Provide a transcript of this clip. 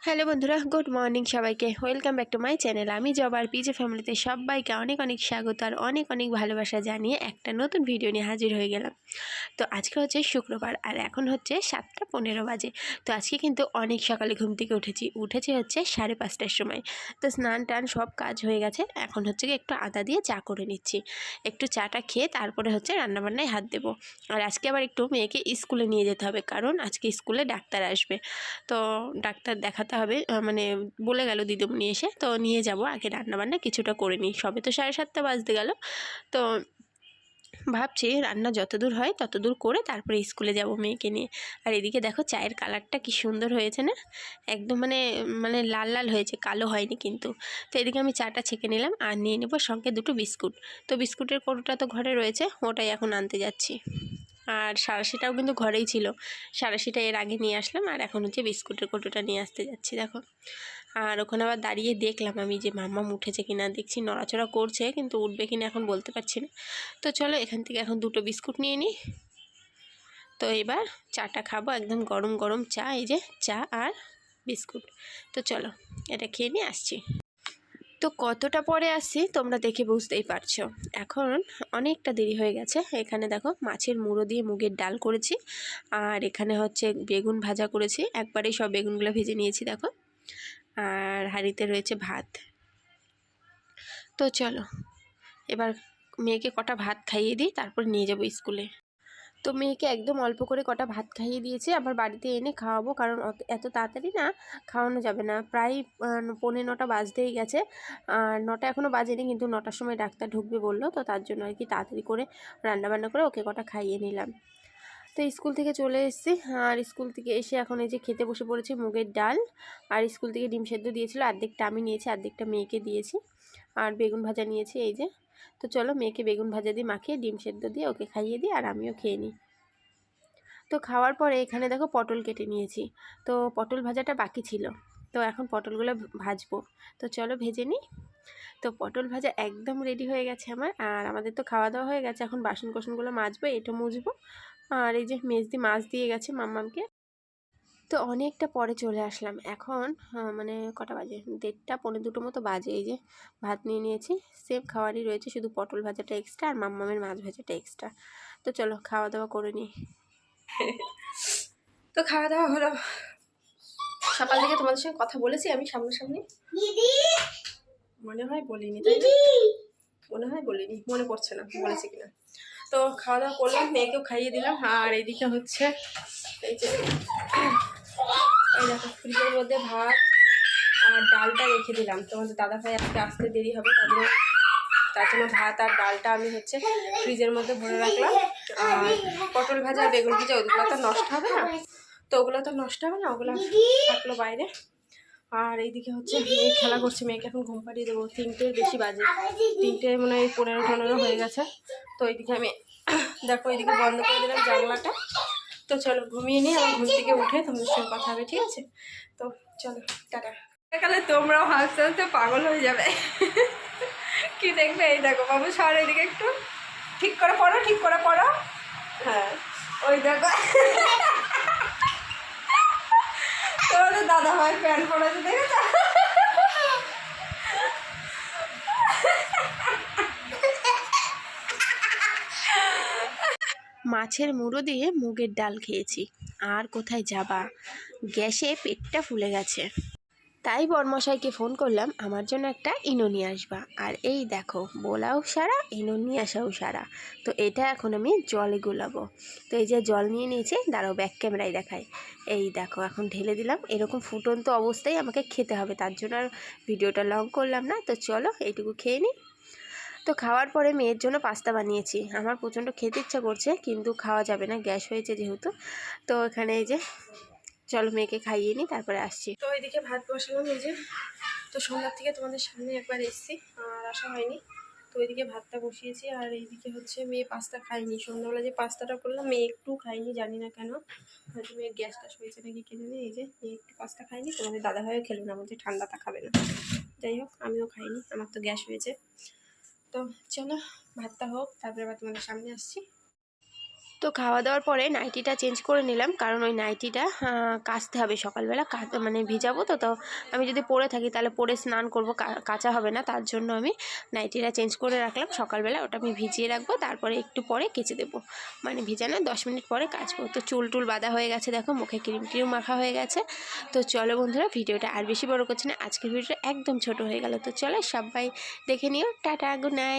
Hello বন্ধুরা, good morning সবাইকে। Welcome back to my channel. আমি জবার পিজে ফ্যামিলিতে সবাইকে অনেক অনেক স্বাগত আর অনেক অনেক ভালোবাসা জানিয়ে একটা নতুন ভিডিও নিয়ে হাজির হয়ে গেলাম। তো আজকে হচ্ছে শুক্রবার আর এখন হচ্ছে 7:15 বাজে। তো আজকে কিন্তু অনেক সকালে ঘুম থেকে উঠেছি হচ্ছে 5:30টার সময়। তো স্নান টান সব কাজ হয়ে গেছে। এখন হচ্ছে কি একটু আদা দিয়ে চা করে নিচ্ছি। একটু চাটা খেয়ে তারপরে হচ্ছে রান্নাবান্নায় হাত দেবো। আর আজকে আবার একটু মেয়েকে স্কুলে নিয়ে যেতে হবে, কারণ আজকে স্কুলে ডাক্তার আসবে। তো ডাক্তার দেখাতে হবে, মানে বলে গেল দিদিমণি এসে। তো নিয়ে যাব, আগে রান্নাবান্না কিছুটা করে নিই। সবে তো 7:30 বাজতে গেল। তো ভাবছি রান্না যতদূর হয় ততদূর করে তারপরে স্কুলে যাব মেয়েকে নিয়ে। আর এদিকে দেখো চায়ের কালারটা কি সুন্দর হয়েছে না, একদম মানে মানে লাল লাল হয়েছে, কালো হয়নি কিন্তু। তো এদিকে আমি চাটা ছেঁকে নিলাম আর নিয়ে নেবো সঙ্গে দুটো বিস্কুট। তো বিস্কুটের কৌটোটা তো ঘরে রয়েছে, ওটাই এখন আনতে যাচ্ছি। আর সারাশিটাও কিন্তু ঘরেই ছিল, সারাশিটা এর আগে নিয়ে আসলাম আর এখন হচ্ছে বিস্কুটের কৌটোটা নিয়ে আসতে যাচ্ছি। দেখো, আর ওখানে আবার দাঁড়িয়ে দেখলাম আমি যে মাম্মাম উঠেছে কিনা, দেখছি নড়াচড়া করছে কিন্তু উঠবে কিনা এখন বলতে পারছি না। তো চলো এখান থেকে এখন দুটো বিস্কুট নিয়ে নিই। তো এবার চাটা খাবো, একদম গরম গরম চা, এই যে চা আর বিস্কুট। তো চলো এটা খেয়ে নিয়ে আসছি। তো কতটা পরে আসছি তোমরা দেখে বুঝতেই পারছো। এখন অনেকটা দেরি হয়ে গেছে। এখানে দেখো মাছের মুড়ো দিয়ে মুগের ডাল করেছি, আর এখানে হচ্ছে বেগুন ভাজা করেছি, একবারেই সব বেগুনগুলো ভেজে নিয়েছি দেখো। আর হাঁড়িতে রয়েছে ভাত। তো চলো এবার মেয়েকে কটা ভাত খাইয়ে দিই, তারপর নিয়ে যাব স্কুলে। তো মেয়েকে একদম অল্প করে কটা ভাত খাইয়ে দিয়েছি, আবার বাড়িতে এনে খাওয়াবো, কারণ এত তাড়াতাড়ি না খাওয়ানো যাবে না। প্রায় 9:45 বাজতেই গেছে, আর 9টা এখনও বাজেনি, কিন্তু 9টার সময় ডাক্তার ঢুকবে বললো। তো তার জন্য আর কি তাড়াতাড়ি করে রান্নাবান্না করে ওকে কটা খাইয়ে নিলাম। তো স্কুল থেকে চলে এসেছি, আর স্কুল থেকে এসে এখন এই যে খেতে বসে পড়েছি মুগের ডাল। আর স্কুল থেকে ডিম সেদ্ধ দিয়েছিল, অর্ধেকটা আমি নিয়েছি, অর্ধেকটা মেয়েকে দিয়েছি। আর বেগুন ভাজা নিয়েছি এই যে। তো চলো মেয়েকে বেগুন ভাজা দিয়ে মাখিয়ে ডিম সেদ্ধ দিয়ে ওকে খাইয়ে দিই, আর আমিও খেয়ে নিই। তো খাওয়ার পরে এখানে দেখো পটল কেটে নিয়েছি। তো পটল ভাজাটা বাকি ছিল, তো এখন পটলগুলো ভাজবো। তো চলো ভেজে নিই। তো পটল ভাজা একদম রেডি হয়ে গেছে আমার। আর আমাদের তো খাওয়া দাওয়া হয়ে গেছে, এখন বাসন কোসনগুলো মাজবো, এটা মুছবো। আর এই যে মেজদি মাছ দিয়ে গেছে মাম্মামকে। তো অনেকটা পরে চলে আসলাম এখন, মানে কটা বাজে, 1:30 1:45 মতো বাজে। এই যে ভাত নিয়ে নিয়েছি, সেম খাওয়ারই রয়েছে, শুধু পটল ভাজাটা এক্সট্রা আর মাম্মামের মাছ ভাজাটা এক্সট্রা। তো চলো খাওয়া দাওয়া করে নিই। তো খাওয়া দাওয়া হলো। সকাল থেকে তোমাদের সঙ্গে কথা বলেছি আমি সামনাসামনি, মনে হয় বলিনি, তাই না? মনে হয় বলিনি, মনে পড়ছে না বলেছি কিনা। তো খাওয়া দাওয়া করলাম, মেয়েকেও খাইয়ে দিলাম। আর এইদিকে হচ্ছে এই যে এই দেখো ফ্রিজের মধ্যে ভাত আর ডালটা রেখে দিলাম। তোমাদের দাদাভাই আজকে আসতে দেরি হবে, তার জন্য ভাত আর ডালটা আমি হচ্ছে ফ্রিজের মধ্যে ভরে রাখলাম। আর পটল ভাজা আর বেগুন ভাজা ওগুলো তো নষ্ট হবে না, তো ওগুলো তো নষ্ট হবে না, ওগুলো থাকলো বাইরে। আর এইদিকে হচ্ছে মেয়ে খেলা করছে, মেয়েকে এখন ঘুম পাড়িয়ে দেবো। 3টের বেশি বাজে, 3টে মনে হয় 15-15 হয়ে গেছে। তো এইদিকে আমি দেখো এইদিকে বন্ধ করে দিলাম জানলাটা। তো চলো ঘুমিয়ে নিই, আমার ঘুম থেকে উঠে তোমাদের সঙ্গে কথা হবে, ঠিক আছে? তো চলো টাটা। সকালে তোমরাও হাসতে হাসতে পাগল হয়ে যাবে। কি দেখবে, এই দেখো বাবু সর এদিকে একটু, ঠিক করে পড়ো, ঠিক করে পড়ো। হ্যাঁ ওই দেখো তোমাদের দাদা ভাই প্যান্ট পরেছে, দেখেছো? মাছের মুড়ো দিয়ে মুগের ডাল খেয়েছি, আর কোথায় যাবা, গ্যাসে পেটটা ফুলে গেছে। তাই বরমশাইকে ফোন করলাম আমার জন্য একটা ইনো নিয়ে আসবা। আর এই দেখো বলাও সারা, ইনো নিয়ে আসাও সারা। তো এটা এখন আমি জলে গোলাবো। তো এই যে জল নিয়ে নিয়েছি, দাঁড়াও ব্যাক ক্যামেরায় দেখাই। এই দেখো এখন ঢেলে দিলাম, এরকম ফুটন্ত অবস্থায় আমাকে খেতে হবে, তার জন্য আর ভিডিওটা লং করলাম না। তো চলো এইটুকু খেয়ে নিই। তো খাওয়ার পরে মেয়ের জন্য পাস্তা বানিয়েছি, আমার প্রচণ্ড খেতে ইচ্ছা করছে কিন্তু খাওয়া যাবে না, গ্যাস হয়েছে যেহেতু। তো এখানে এই যে চলো মেয়েকে খাইয়ে নিই, তারপরে আসছি। তো এইদিকে ভাত বসালাম এই যে। তো সন্ধ্যার থেকে তোমাদের সামনে একবার এসেছি, আর আসা হয়নি। তো ওইদিকে ভাতটা বসিয়েছি, আর এইদিকে হচ্ছে মেয়ে পাস্তা খায়নি। সন্ধ্যাবেলা যে পাস্তাটা করলাম মেয়ে একটু খায়নি, জানি না কেন, হয়তো মেয়ের গ্যাস ট্যাস হয়েছে নাকি কে জানে। এই যে মেয়ে একটু পাস্তা খায়নি, তোমাদের দাদাভাইও খেলো না, বলছে ঠান্ডাটা খাবে না। যাই হোক আমিও খাইনি, আমার তো গ্যাস হয়েছে। তো চলো ভাতটা হোক, তারপরে আবার তোমাদের সামনে আসছি। তো খাওয়া দাওয়ার পরে নাইটিটা চেঞ্জ করে নিলাম, কারণ ওই নাইটিটা কাচতে হবে সকালবেলা, মানে ভিজাবো। তো আমি যদি পরে থাকি তাহলে পরে স্নান করব, কাচা হবে না। তার জন্য আমি নাইটিটা চেঞ্জ করে রাখলাম সকালবেলা, ওটা আমি ভিজিয়ে রাখবো, তারপরে একটু পরে কেচে দেবো, মানে ভিজানো 10 মিনিট পরে কাচবো। তো চুল টুল বাঁধা হয়ে গেছে, দেখো মুখে ক্রিম টিম মাখা হয়ে গেছে। তো চলো বন্ধুরা, ভিডিওটা আর বেশি বড় করছি না, আজকের ভিডিওটা একদম ছোট হয়ে গেল। তো চলো সবাই দেখে নিও, টাটা, গুড নাইট।